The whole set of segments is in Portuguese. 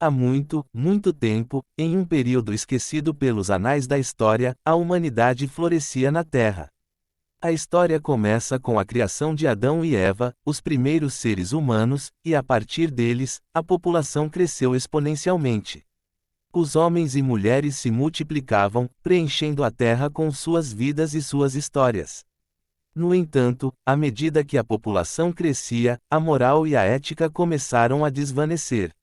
Há muito, muito tempo, em um período esquecido pelos anais da história, a humanidade florescia na Terra. A história começa com a criação de Adão e Eva, os primeiros seres humanos, e a partir deles, a população cresceu exponencialmente. Os homens e mulheres se multiplicavam, preenchendo a Terra com suas vidas e suas histórias. No entanto, à medida que a população crescia, a moral e a ética começaram a desvanecer.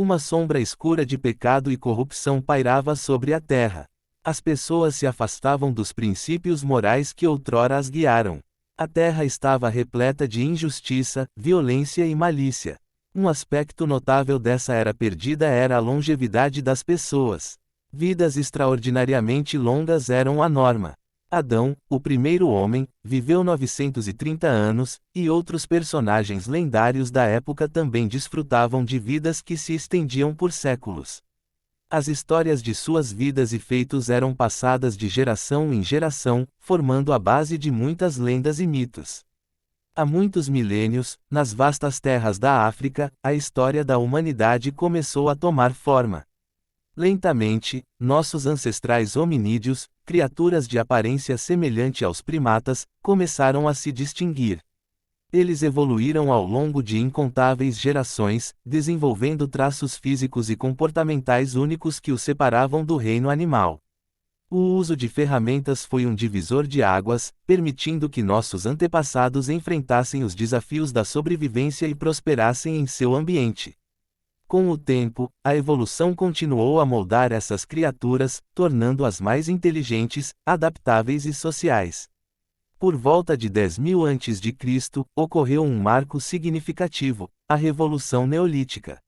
Uma sombra escura de pecado e corrupção pairava sobre a terra. As pessoas se afastavam dos princípios morais que outrora as guiaram. A terra estava repleta de injustiça, violência e malícia. Um aspecto notável dessa era perdida era a longevidade das pessoas. Vidas extraordinariamente longas eram a norma. Adão, o primeiro homem, viveu 930 anos, e outros personagens lendários da época também desfrutavam de vidas que se estendiam por séculos. As histórias de suas vidas e feitos eram passadas de geração em geração, formando a base de muitas lendas e mitos. Há muitos milênios, nas vastas terras da África, a história da humanidade começou a tomar forma. Lentamente, nossos ancestrais hominídeos, criaturas de aparência semelhante aos primatas, começaram a se distinguir. Eles evoluíram ao longo de incontáveis gerações, desenvolvendo traços físicos e comportamentais únicos que os separavam do reino animal. O uso de ferramentas foi um divisor de águas, permitindo que nossos antepassados enfrentassem os desafios da sobrevivência e prosperassem em seu ambiente. Com o tempo, a evolução continuou a moldar essas criaturas, tornando-as mais inteligentes, adaptáveis e sociais. Por volta de 10.000 a.C., ocorreu um marco significativo, a Revolução Neolítica.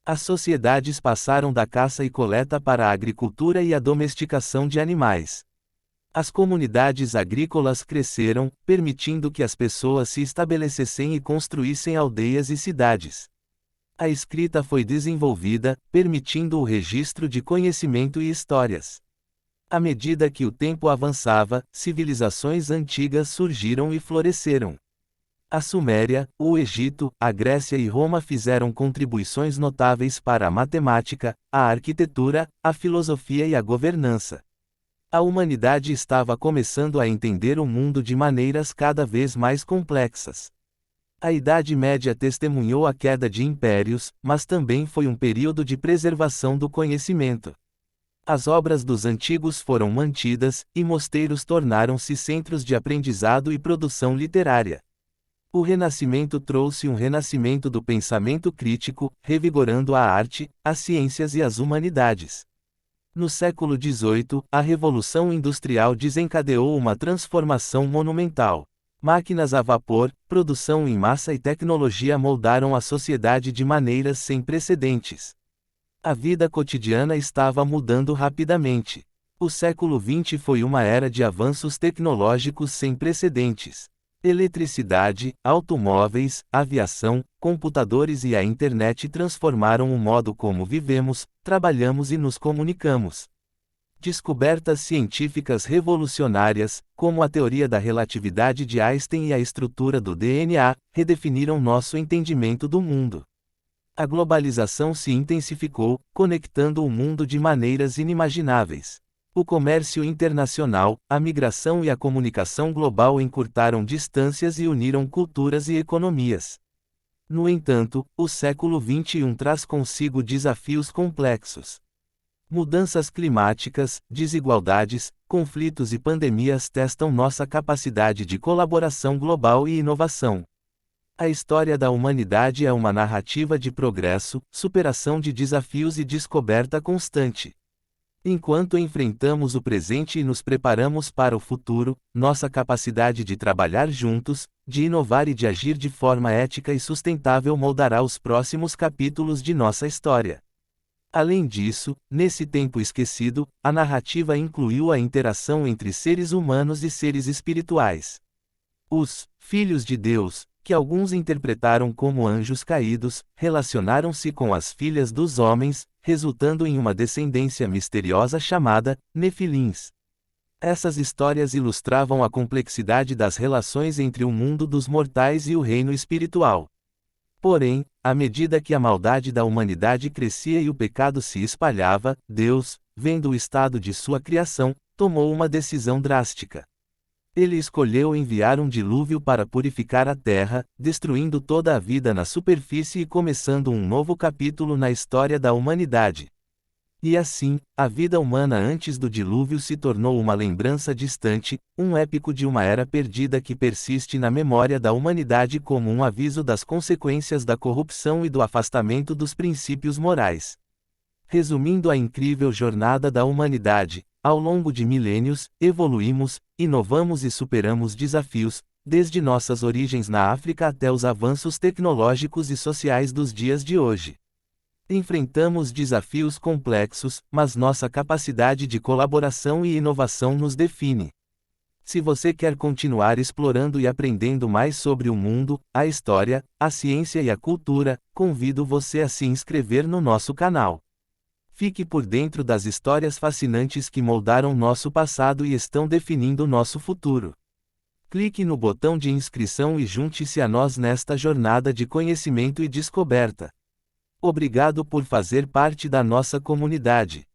As sociedades passaram da caça e coleta para a agricultura e a domesticação de animais. As comunidades agrícolas cresceram, permitindo que as pessoas se estabelecessem e construíssem aldeias e cidades. A escrita foi desenvolvida, permitindo o registro de conhecimento e histórias. À medida que o tempo avançava, civilizações antigas surgiram e floresceram. A Suméria, o Egito, a Grécia e Roma fizeram contribuições notáveis para a matemática, a arquitetura, a filosofia e a governança. A humanidade estava começando a entender o mundo de maneiras cada vez mais complexas. A Idade Média testemunhou a queda de impérios, mas também foi um período de preservação do conhecimento. As obras dos antigos foram mantidas, e mosteiros tornaram-se centros de aprendizado e produção literária. O Renascimento trouxe um renascimento do pensamento crítico, revigorando a arte, as ciências e as humanidades. No século XVIII, a Revolução Industrial desencadeou uma transformação monumental. Máquinas a vapor, produção em massa e tecnologia moldaram a sociedade de maneiras sem precedentes. A vida cotidiana estava mudando rapidamente. O século XX foi uma era de avanços tecnológicos sem precedentes. Eletricidade, automóveis, aviação, computadores e a internet transformaram o modo como vivemos, trabalhamos e nos comunicamos. Descobertas científicas revolucionárias, como a teoria da relatividade de Einstein e a estrutura do DNA, redefiniram nosso entendimento do mundo. A globalização se intensificou, conectando o mundo de maneiras inimagináveis. O comércio internacional, a migração e a comunicação global encurtaram distâncias e uniram culturas e economias. No entanto, o século XXI traz consigo desafios complexos. Mudanças climáticas, desigualdades, conflitos e pandemias testam nossa capacidade de colaboração global e inovação. A história da humanidade é uma narrativa de progresso, superação de desafios e descoberta constante. Enquanto enfrentamos o presente e nos preparamos para o futuro, nossa capacidade de trabalhar juntos, de inovar e de agir de forma ética e sustentável moldará os próximos capítulos de nossa história. Além disso, nesse tempo esquecido, a narrativa incluiu a interação entre seres humanos e seres espirituais. Os filhos de Deus, que alguns interpretaram como anjos caídos, relacionaram-se com as filhas dos homens, resultando em uma descendência misteriosa chamada Nefilins. Essas histórias ilustravam a complexidade das relações entre o mundo dos mortais e o reino espiritual. Porém, à medida que a maldade da humanidade crescia e o pecado se espalhava, Deus, vendo o estado de sua criação, tomou uma decisão drástica. Ele escolheu enviar um dilúvio para purificar a terra, destruindo toda a vida na superfície e começando um novo capítulo na história da humanidade. E assim, a vida humana antes do dilúvio se tornou uma lembrança distante, um épico de uma era perdida que persiste na memória da humanidade como um aviso das consequências da corrupção e do afastamento dos princípios morais. Resumindo a incrível jornada da humanidade, ao longo de milênios, evoluímos, inovamos e superamos desafios, desde nossas origens na África até os avanços tecnológicos e sociais dos dias de hoje. Enfrentamos desafios complexos, mas nossa capacidade de colaboração e inovação nos define. Se você quer continuar explorando e aprendendo mais sobre o mundo, a história, a ciência e a cultura, convido você a se inscrever no nosso canal. Fique por dentro das histórias fascinantes que moldaram nosso passado e estão definindo nosso futuro. Clique no botão de inscrição e junte-se a nós nesta jornada de conhecimento e descoberta. Obrigado por fazer parte da nossa comunidade.